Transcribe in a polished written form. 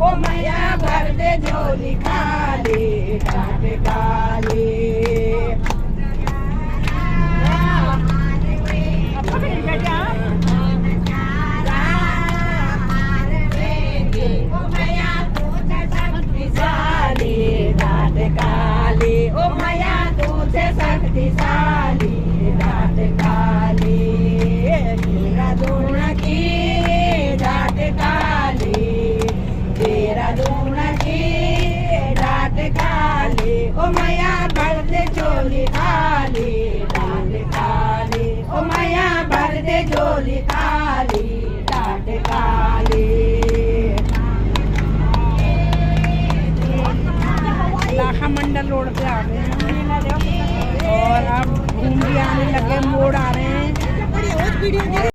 ओ मैया भर दे झोली खाली डाट काली। ओ मैया तुझे शक्तिशाली डाट काली। तेरा दूण की डाट काली, तेरा दूण की डाट काली। ओ मैया भर दे झोली खाली डाट काली। ओ मैया भर दे झोली खाली डाट काली। लाखा मंडल रोड पे आ गए हैं और अब घूम भी आने लगे, मोड़ आ रहे हैं।